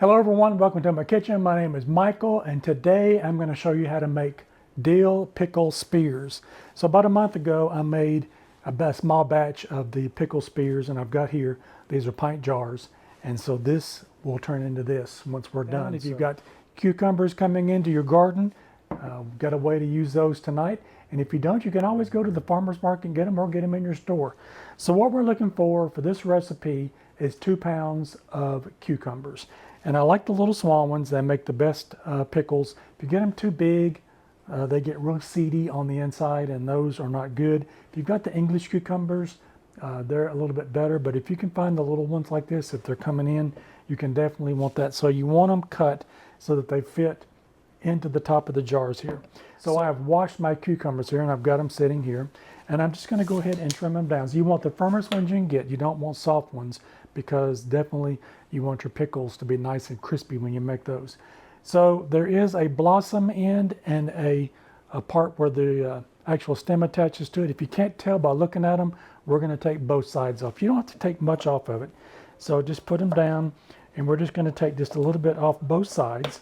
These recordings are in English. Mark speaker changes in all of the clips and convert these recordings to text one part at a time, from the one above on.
Speaker 1: Hello everyone, welcome to my kitchen. My name is Michael and today I'm going to show you how to make dill pickle spears. So about a month ago I made a small batch of the pickle spears, and I've got here, these are pint jars, and so this will turn into this once we're done. If you've got cucumbers coming into your garden, we've got a way to use those tonight. And if you don't, you can always go to the farmer's market and get them, or get them in your store. So what we're looking for this recipe is 2 pounds of cucumbers. And I like the little small ones. They make the best pickles. If you get them too big, they get real seedy on the inside, and those are not good. If you've got the English cucumbers, they're a little bit better. But if you can find the little ones like this, if they're coming in, you can definitely want that. So you want them cut so that they fit into the top of the jars here. So I've washed my cucumbers here, and I've got them sitting here. And I'm just going to go ahead and trim them down. So you want the firmest ones you can get. You don't want soft ones, because definitely you want your pickles to be nice and crispy when you make those. So there is a blossom end and a part where the actual stem attaches to it. If you can't tell by looking at them, we're going to take both sides off. You don't have to take much off of it. So just put them down, and we're just going to take just a little bit off both sides.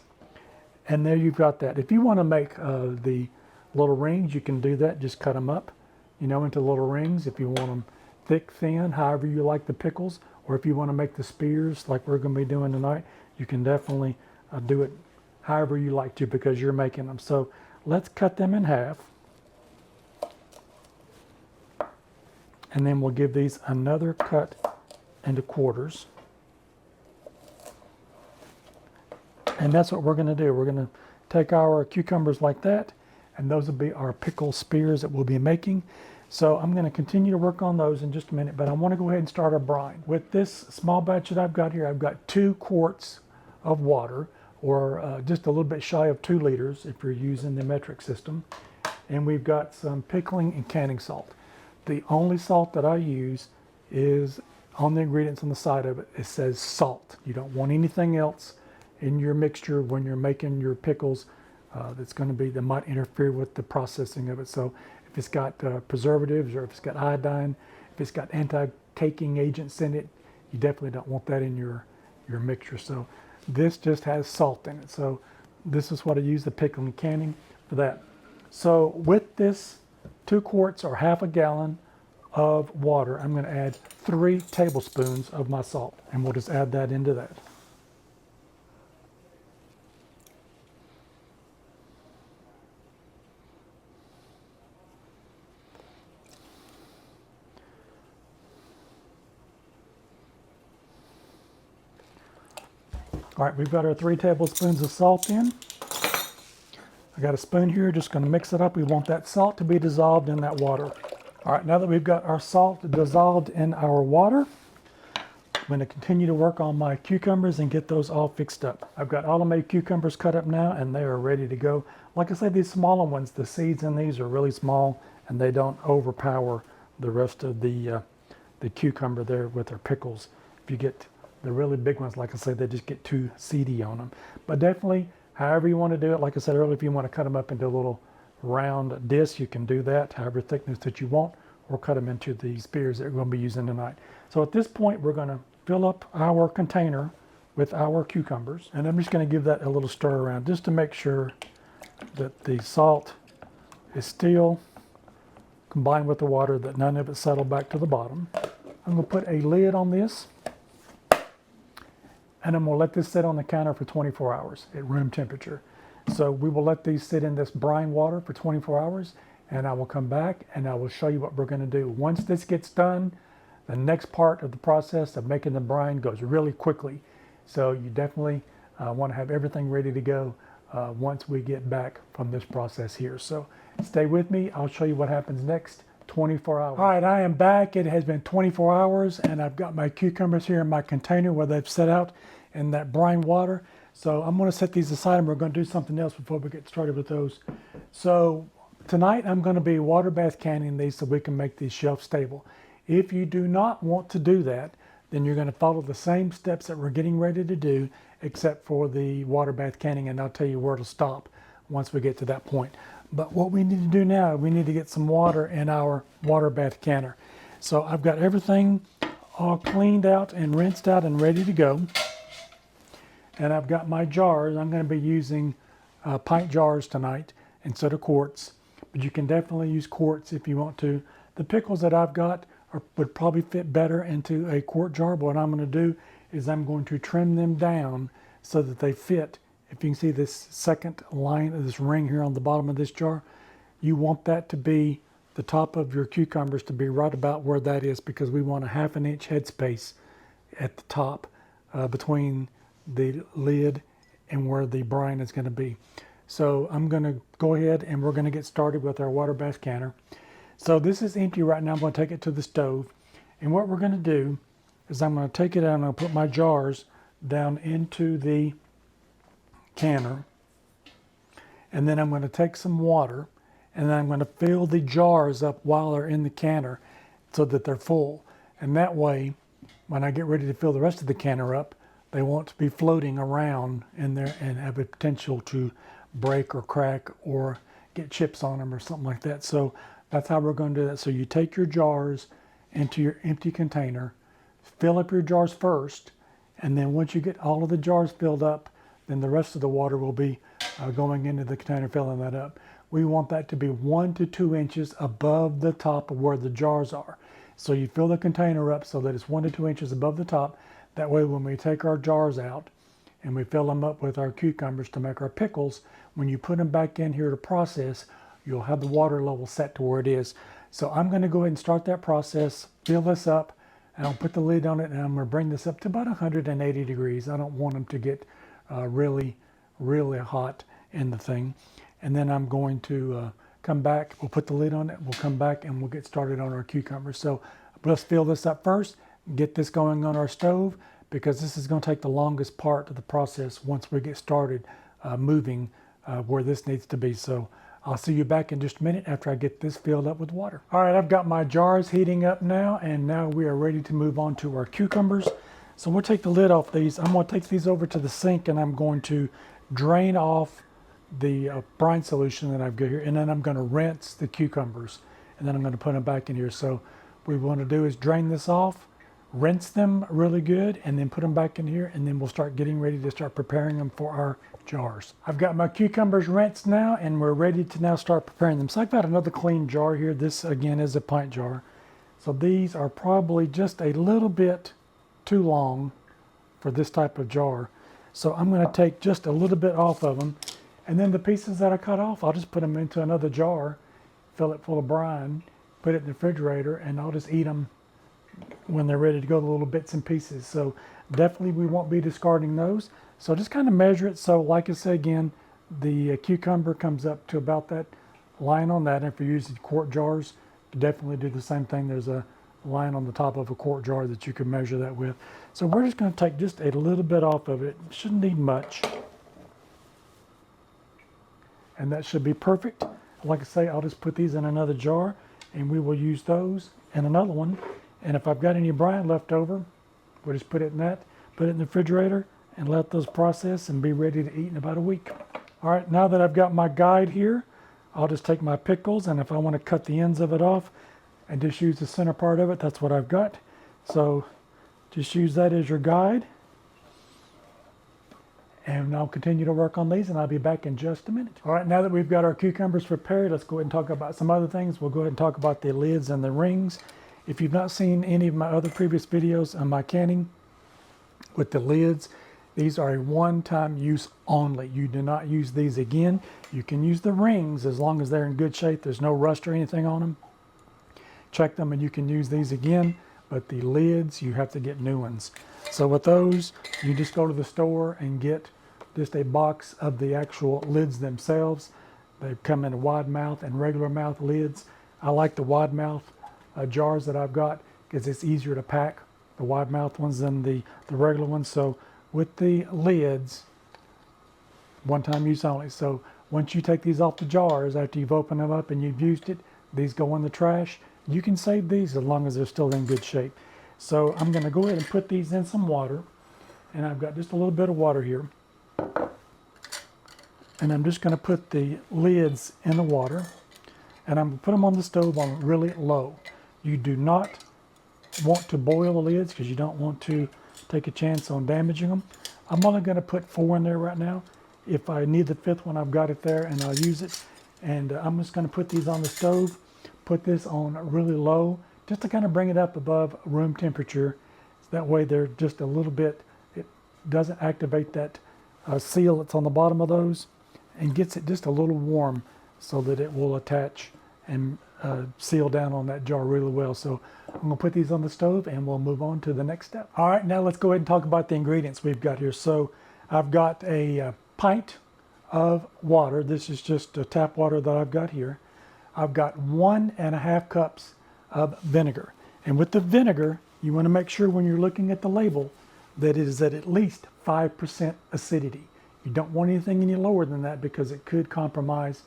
Speaker 1: And there you've got that. If you want to make the little rings, you can do that. Just cut them up, into little rings. If you want them thick, thin, however you like the pickles, or if you want to make the spears like we're going to be doing tonight, you can definitely do it however you like to, because you're making them. So let's cut them in half. And then we'll give these another cut into quarters. And that's what we're going to do. We're going to take our cucumbers like that, and those will be our pickle spears that we'll be making. So I'm going to continue to work on those in just a minute, but I want to go ahead and start our brine. With this small batch that I've got here, I've got 2 quarts of water, or just a little bit shy of 2 liters if you're using the metric system. And we've got some pickling and canning salt. The only salt that I use is on the ingredients on the side of it. It says salt. You don't want anything else in your mixture when you're making your pickles that might interfere with the processing of it. So if it's got preservatives, or if it's got iodine, if it's got anti-caking agents in it, you definitely don't want that in your mixture. So this just has salt in it. So this is what I use the pickling and canning for that. So with this 2 quarts or half a gallon of water, I'm going to add 3 tablespoons of my salt, and we'll just add that into that. All right, we've got our 3 tablespoons of salt in. I got a spoon here, just going to mix it up. We want that salt to be dissolved in that water. All right, now that we've got our salt dissolved in our water, I'm going to continue to work on my cucumbers and get those all fixed up. I've got all of my cucumbers cut up now, and they are ready to go. Like I said, these smaller ones, the seeds in these are really small, and they don't overpower the rest of the cucumber there with their pickles. If you get the really big ones, like I said, they just get too seedy on them. But definitely, however you want to do it, like I said earlier, if you want to cut them up into little round discs, you can do that, however thickness that you want, or cut them into the spears that we're going to be using tonight. So at this point, we're going to fill up our container with our cucumbers, and I'm just going to give that a little stir around just to make sure that the salt is still combined with the water, that none of it settled back to the bottom. I'm going to put a lid on this, and I'm going to let this sit on the counter for 24 hours at room temperature. So we will let these sit in this brine water for 24 hours, and I will come back and I will show you what we're going to do. Once this gets done, the next part of the process of making the brine goes really quickly. So you definitely want to have everything ready to go once we get back from this process here. So stay with me. I'll show you what happens next. 24 hours. All right, I am back. It has been 24 hours, and I've got my cucumbers here in my container where they've set out in that brine water. So I'm going to set these aside, and we're going to do something else before we get started with those. So tonight I'm going to be water bath canning these so we can make these shelf stable. If you do not want to do that, then you're going to follow the same steps that we're getting ready to do, except for the water bath canning, and I'll tell you where to stop once we get to that point. But what we need to do now, we need to get some water in our water bath canner. So I've got everything all cleaned out and rinsed out and ready to go. And I've got my jars. I'm going to be using pint jars tonight instead of quarts, but you can definitely use quarts if you want to. The pickles that I've got would probably fit better into a quart jar, but what I'm going to do is I'm going to trim them down so that they fit. If you can see this second line of this ring here on the bottom of this jar, you want that to be the top of your cucumbers to be right about where that is, because we want a 1/2 inch headspace at the top between the lid and where the brine is going to be. So I'm going to go ahead and we're going to get started with our water bath canner. So this is empty right now. I'm going to take it to the stove, and what we're going to do is I'm going to take it out and I'll put my jars down into the canner, and then I'm going to take some water and then I'm going to fill the jars up while they're in the canner so that they're full, and that way when I get ready to fill the rest of the canner up, they won't be floating around in there and have a potential to break or crack or get chips on them or something like that. So that's how we're going to do that. So you take your jars into your empty container, fill up your jars first, and then once you get all of the jars filled up, then the rest of the water will be going into the container, filling that up. We want that to be 1 to 2 inches above the top of where the jars are. So you fill the container up so that it's 1 to 2 inches above the top. That way when we take our jars out and we fill them up with our cucumbers to make our pickles, when you put them back in here to process, you'll have the water level set to where it is. So I'm going to go ahead and start that process, fill this up, and I'll put the lid on it, and I'm going to bring this up to about 180 degrees. I don't want them to get really hot in the thing. And then I'm going to come back, we'll put the lid on it, we'll come back and we'll get started on our cucumbers. So let's fill this up first, get this going on our stove, because this is going to take the longest part of the process once we get started moving where this needs to be. So I'll see you back in just a minute after I get this filled up with water. All right, I've got my jars heating up now, and now we are ready to move on to our cucumbers. So we'll take the lid off these. I'm going to take these over to the sink and I'm going to drain off the brine solution that I've got here, and then I'm going to rinse the cucumbers, and then I'm going to put them back in here. So what we want to do is drain this off, rinse them really good, and then put them back in here, and then we'll start getting ready to start preparing them for our jars. I've got my cucumbers rinsed now, and we're ready to now start preparing them. So I've got another clean jar here. This again is a pint jar. So these are probably just a little bit too long for this type of jar. So I'm going to take just a little bit off of them, and then the pieces that I cut off, I'll just put them into another jar, fill it full of brine, put it in the refrigerator, and I'll just eat them when they're ready to go, the little bits and pieces. So definitely we won't be discarding those. So just kind of measure it. So like I said again, the cucumber comes up to about that line on that. And if you're using quart jars, you definitely do the same thing. There's a line on the top of a quart jar that you can measure that with. So we're just going to take just a little bit off of it. Shouldn't need much. And that should be perfect. Like I say, I'll just put these in another jar, and we will use those in another one. And if I've got any brine left over, we'll just put it in that, put it in the refrigerator, and let those process and be ready to eat in about a week. All right, now that I've got my guide here, I'll just take my pickles, and if I want to cut the ends of it off and just use the center part of it, that's what I've got. So just use that as your guide. And I'll continue to work on these, and I'll be back in just a minute. All right, now that we've got our cucumbers prepared, let's go ahead and talk about some other things. We'll go ahead and talk about the lids and the rings. If you've not seen any of my other previous videos on my canning with the lids, these are a one-time use only. You do not use these again. You can use the rings as long as they're in good shape. There's no rust or anything on them. Check them and you can use these again, but the lids, you have to get new ones. So with those, you just go to the store and get just a box of the actual lids themselves. They come in a wide mouth and regular mouth lids. I like the wide mouth jars that I've got because it's easier to pack, the wide mouth ones, than the regular ones. So with the lids, one time use only. So once you take these off the jars, after you've opened them up and you've used it, these go in the trash. You can save these as long as they're still in good shape. So I'm going to go ahead and put these in some water, and I've got just a little bit of water here. And I'm just going to put the lids in the water, and I'm going to put them on the stove on really low. You do not want to boil the lids because you don't want to take a chance on damaging them. I'm only going to put 4 in there right now. If I need the 5th one, I've got it there and I'll use it. And I'm just going to put these on the stove, put this on really low, just to kind of bring it up above room temperature. So that way they're just a little bit, it doesn't activate that seal that's on the bottom of those, and gets it just a little warm so that it will attach and seal down on that jar really well. So I'm going to put these on the stove and we'll move on to the next step. All right, now let's go ahead and talk about the ingredients we've got here. So I've got a pint of water. This is just tap water that I've got here. I've got 1.5 cups of vinegar. And with the vinegar, you want to make sure when you're looking at the label that it is at least 5% acidity. You don't want anything any lower than that because it could compromise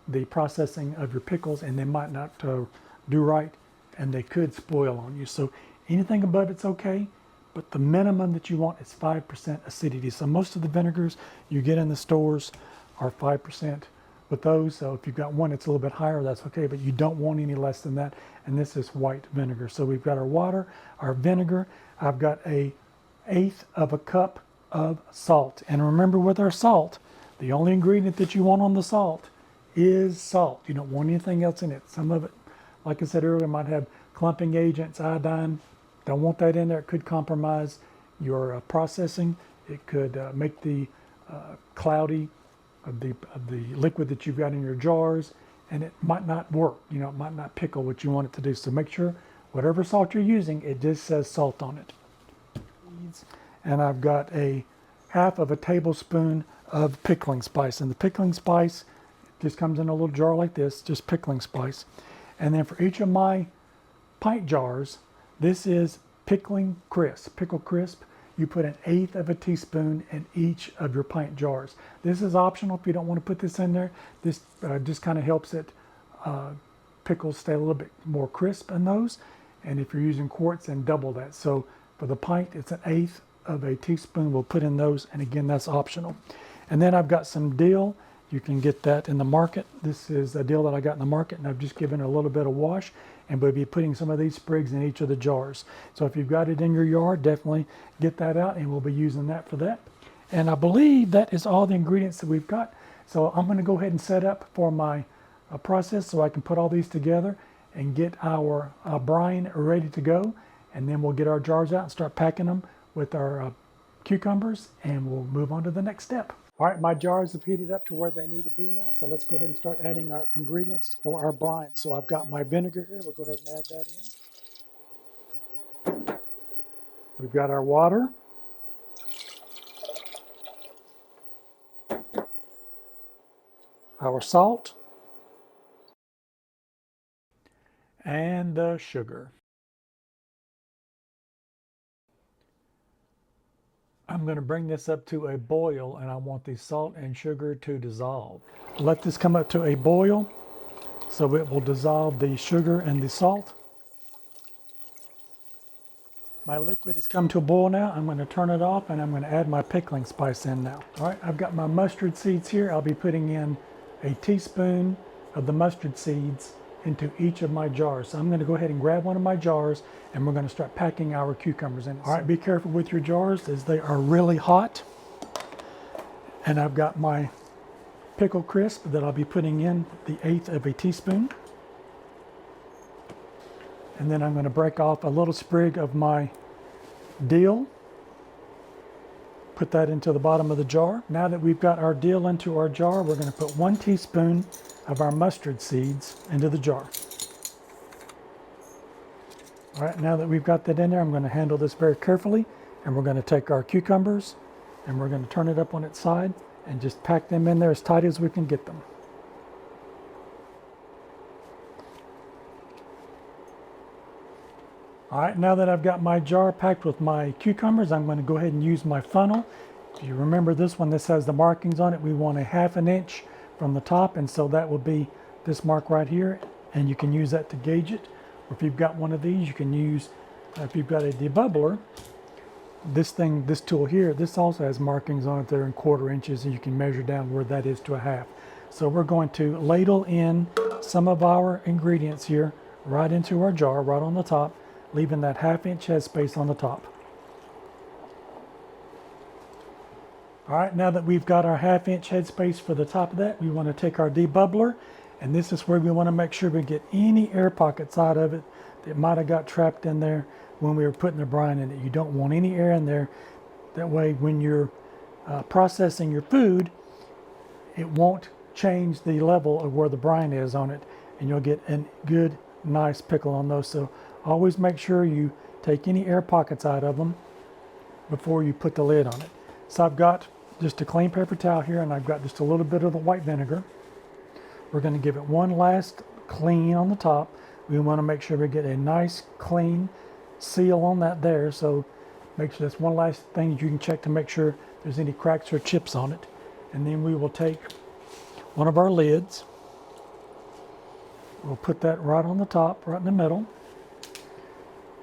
Speaker 1: the processing of your pickles and they might not do right and they could spoil on you. So anything above it's okay, but the minimum that you want is 5% acidity. So most of the vinegars you get in the stores are 5% with those. So if you've got one that's a little bit higher, that's okay, but you don't want any less than that. And this is white vinegar. So we've got our water, our vinegar. I've got 1/8 of a cup of salt. And remember, with our salt, the only ingredient that you want on the salt is salt. You don't want anything else in it. Some of it, like I said earlier, might have clumping agents, iodine. Don't want that in there. It could compromise your processing. It could make the cloudy of the liquid that you've got in your jars, and it might not work. You know, it might not pickle what you want it to do. So make sure whatever salt you're using, it just says salt on it. And I've got 1/2 tablespoon of pickling spice, and the pickling spice just comes in a little jar like this, just pickling spice. And then for each of my pint jars, this is Pickling Crisp, Pickle Crisp. You put 1/8 teaspoon in each of your pint jars. This is optional if you don't want to put this in there. This just kind of helps it pickles stay a little bit more crisp in those. And if you're using quarts, then double that. So for the pint, it's 1/8 teaspoon. We'll put in those, and again, that's optional. And then I've got some dill. You can get that in the market. This is a dill that I got in the market, and I've just given it a little bit of wash, and we'll be putting some of these sprigs in each of the jars. So if you've got it in your yard, definitely get that out, and we'll be using that for that. And I believe that is all the ingredients that we've got. So I'm going to go ahead and set up for my process so I can put all these together and get our brine ready to go. And then we'll get our jars out and start packing them with our cucumbers, and we'll move on to the next step. All right, my jars have heated up to where they need to be now, so let's go ahead and start adding our ingredients for our brine. So I've got my vinegar here. We'll go ahead and add that in. We've got our water. Our salt. And the sugar. I'm going to bring this up to a boil, and I want the salt and sugar to dissolve. Let this come up to a boil so it will dissolve the sugar and the salt. My liquid has come to a boil now. I'm going to turn it off, and I'm going to add my pickling spice in now. All right, I've got my mustard seeds here. I'll be putting in a teaspoon of the mustard seeds into each of my jars. So I'm going to go ahead and grab one of my jars, and we're going to start packing our cucumbers in it. All right, be careful with your jars as they are really hot. And I've got my Pickle Crisp that I'll be putting in the 1/8 teaspoon. And then I'm going to break off a little sprig of my dill. Put that into the bottom of the jar. Now that we've got our dill into our jar, we're going to put 1 teaspoon of our mustard seeds into the jar. All right, now that we've got that in there, I'm going to handle this very carefully, and we're going to take our cucumbers and we're going to turn it up on its side and just pack them in there as tight as we can get them. All right, now that I've got my jar packed with my cucumbers, I'm going to go ahead and use my funnel. If you remember this one, this has the markings on it. We want 1/2 inch from the top, and so that would be this mark right here, and you can use that to gauge it. Or if you've got one of these, you can use, if you've got a debubbler, this tool here, this also has markings on it that are in 1/4 inches, and you can measure down where that is to 1/2. So we're going to ladle in some of our ingredients here right into our jar, right on the top, leaving that 1/2 inch headspace on the top. All right, now that we've got our 1/2 inch headspace for the top of that, we want to take our debubbler, and this is where we want to make sure we get any air pockets out of it that might have got trapped in there when we were putting the brine in it. You don't want any air in there. That way, when you're processing your food, it won't change the level of where the brine is on it, and you'll get a good, nice pickle on those. So always make sure you take any air pockets out of them before you put the lid on it. So I've got just a clean paper towel here, and I've got just a little bit of the white vinegar. We're going to give it one last clean on the top. We want to make sure we get a nice clean seal on that there. So make sure that's one last thing you can check to make sure there's any cracks or chips on it. And then we will take one of our lids. We'll put that right on the top, right in the middle.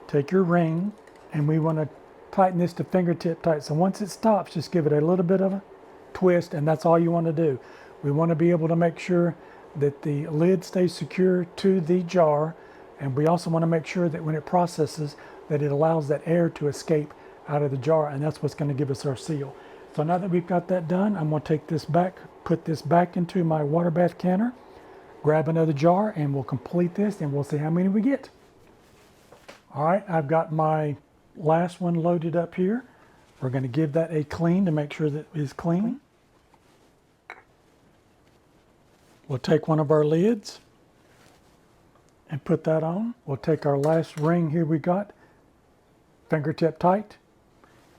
Speaker 1: Take your ring, and we want to tighten this to fingertip tight. So once it stops, just give it a little bit of a twist, and that's all you want to do. We want to be able to make sure that the lid stays secure to the jar, and we also want to make sure that when it processes that it allows that air to escape out of the jar, and that's what's going to give us our seal. So now that we've got that done, I'm going to take this back, put this back into my water bath canner, grab another jar, and we'll complete this, and we'll see how many we get. All right, I've got my last one loaded up here. We're going to give that a clean to make sure that it is clean. We'll take one of our lids and put that on. We'll take our last ring here we got, fingertip tight,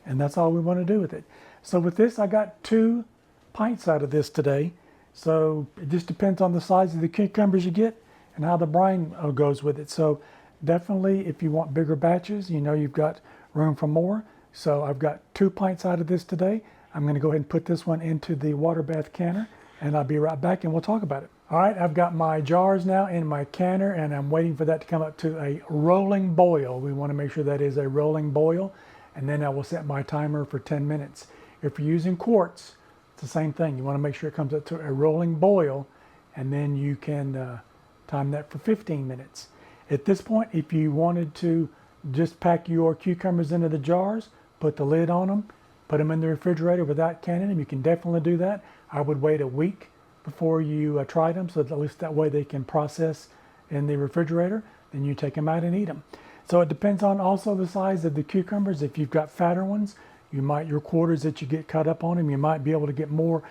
Speaker 1: and that's all we want to do with it. So with this, I got 2 pints out of this today. So it just depends on the size of the cucumbers you get and how the brine goes with it. So definitely, if you want bigger batches, you know you've got room for more. So I've got 2 pints out of this today. I'm going to go ahead and put this one into the water bath canner, and I'll be right back and we'll talk about it. All right, I've got my jars now in my canner, and I'm waiting for that to come up to a rolling boil. We want to make sure that is a rolling boil, and then I will set my timer for 10 minutes. If you're using quarts, it's the same thing. You want to make sure it comes up to a rolling boil, and then you can time that for 15 minutes. At this point, if you wanted to just pack your cucumbers into the jars, put the lid on them, put them in the refrigerator without canning them, you can definitely do that. I would wait a week before you try them, so that at least that way they can process in the refrigerator. Then you take them out and eat them. So it depends on also the size of the cucumbers. If you've got fatter ones, your quarters that you get cut up on them, you might be able to get more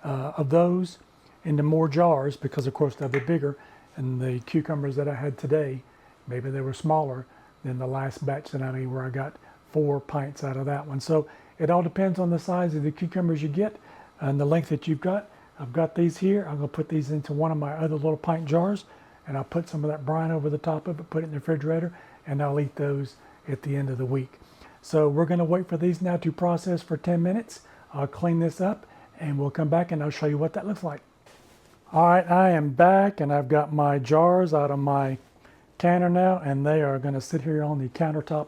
Speaker 1: of those into more jars, because of course they'll be bigger. And the cucumbers that I had today, maybe they were smaller than the last batch that I made, where I got 4 pints out of that one. So it all depends on the size of the cucumbers you get and the length that you've got. I've got these here. I'm going to put these into one of my other little pint jars, and I'll put some of that brine over the top of it, put it in the refrigerator, and I'll eat those at the end of the week. So we're going to wait for these now to process for 10 minutes. I'll clean this up, and we'll come back and I'll show you what that looks like. All right, I am back, and I've got my jars out of my canner now, and they are going to sit here on the countertop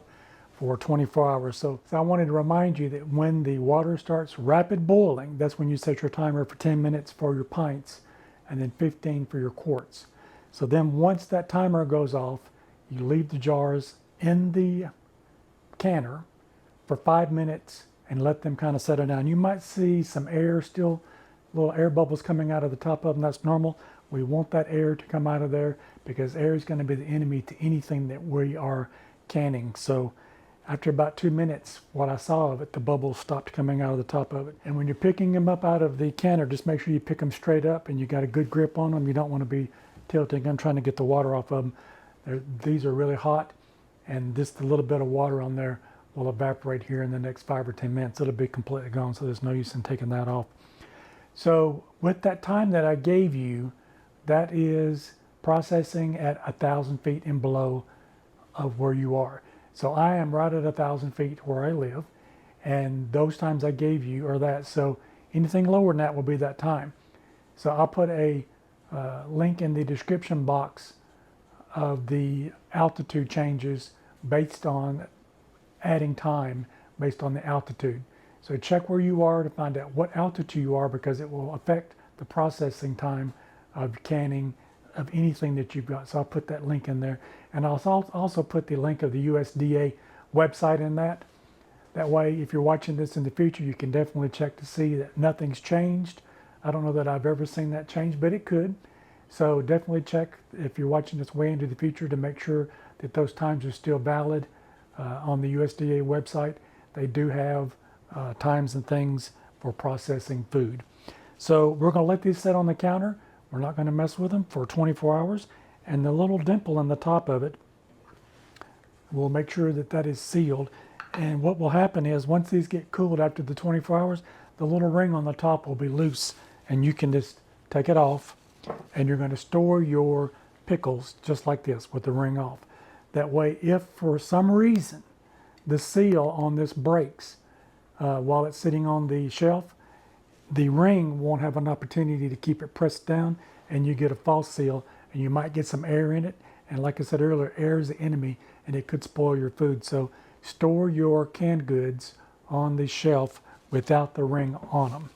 Speaker 1: for 24 hours. So I wanted to remind you that when the water starts rapid boiling, that's when you set your timer for 10 minutes for your pints, and then 15 for your quarts. So then once that timer goes off, you leave the jars in the canner for 5 minutes and let them kind of settle down. You might see some air still, little air bubbles coming out of the top of them. That's normal. We want that air to come out of there, because air is going to be the enemy to anything that we are canning. So after about 2 minutes, what I saw of it, the bubbles stopped coming out of the top of it. And when you're picking them up out of the canner, just make sure you pick them straight up and you got a good grip on them. You don't want to be tilting them, trying to get the water off of them. These are really hot, and just a little bit of water on there will evaporate here in the next 5 or 10 minutes. It'll be completely gone, so there's no use in taking that off. So with that time that I gave you, that is processing at 1,000 feet and below of where you are. So I am right at 1,000 feet where I live, and those times I gave you are that. So anything lower than that will be that time. So I'll put a link in the description box of the altitude changes based on adding time based on the altitude. So check where you are to find out what altitude you are, because it will affect the processing time of canning of anything that you've got. So I'll put that link in there, and I'll also put the link of the USDA website in that. That way, if you're watching this in the future, you can definitely check to see that nothing's changed. I don't know that I've ever seen that change, but it could. So definitely check if you're watching this way into the future to make sure that those times are still valid. On the USDA website, they do have times and things for processing food. So we're going to let these sit on the counter. We're not going to mess with them for 24 hours. And the little dimple in the top of it, we'll make sure that that is sealed. And what will happen is once these get cooled after the 24 hours, the little ring on the top will be loose and you can just take it off, and you're going to store your pickles just like this with the ring off. That way, if for some reason the seal on this breaks while it's sitting on the shelf, the ring won't have an opportunity to keep it pressed down, and you get a false seal, and you might get some air in it. And like I said earlier, air is the enemy, and it could spoil your food. So store your canned goods on the shelf without the ring on them.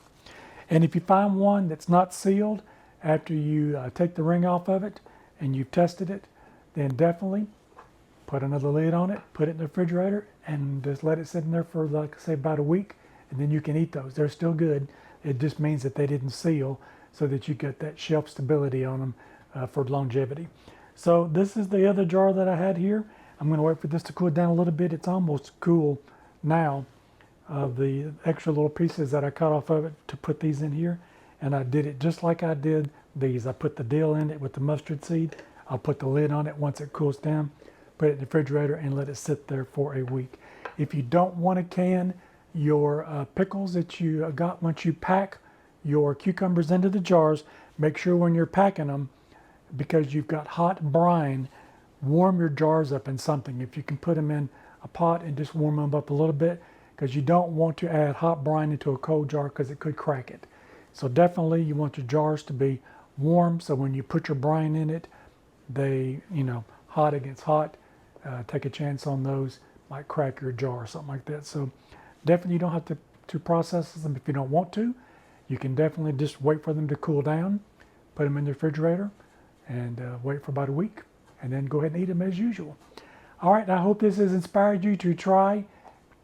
Speaker 1: And if you find one that's not sealed after you take the ring off of it and you've tested it, then definitely put another lid on it, put it in the refrigerator, and just let it sit in there for, like I say, about a week, and then you can eat those. They're still good. It just means that they didn't seal, so that you get that shelf stability on them for longevity. So this is the other jar that I had here. I'm going to wait for this to cool down a little bit. It's almost cool now. The extra little pieces that I cut off of it to put these in here, and I did it just like I did these. I put the dill in it with the mustard seed. I'll put the lid on it once it cools down, put it in the refrigerator, and let it sit there for a week. If you don't want to can your pickles that you got once you pack your cucumbers into the jars, make sure when you're packing them, because you've got hot brine, warm your jars up in something. If you can put them in a pot and just warm them up a little bit, because you don't want to add hot brine into a cold jar because it could crack it. So definitely you want your jars to be warm, so when you put your brine in it, they, hot against hot, take a chance on those, might crack your jar or something like that. So definitely you don't have to process them if you don't want to. You can definitely just wait for them to cool down, put them in the refrigerator, and wait for about a week, and then go ahead and eat them as usual. All right, I hope this has inspired you to try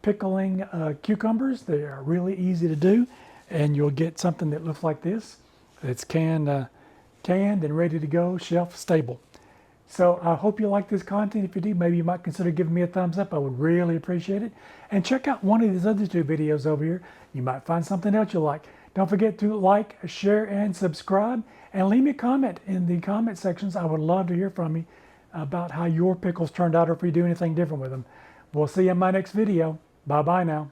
Speaker 1: pickling cucumbers. They are really easy to do, and you'll get something that looks like this. It's canned and ready to go, shelf stable. So I hope you like this content. If you do, maybe you might consider giving me a thumbs up. I would really appreciate it. And check out one of these other two videos over here. You might find something else you like. Don't forget to like, share, and subscribe. And leave me a comment in the comment sections. I would love to hear from you about how your pickles turned out, or if you do anything different with them. We'll see you in my next video. Bye-bye now.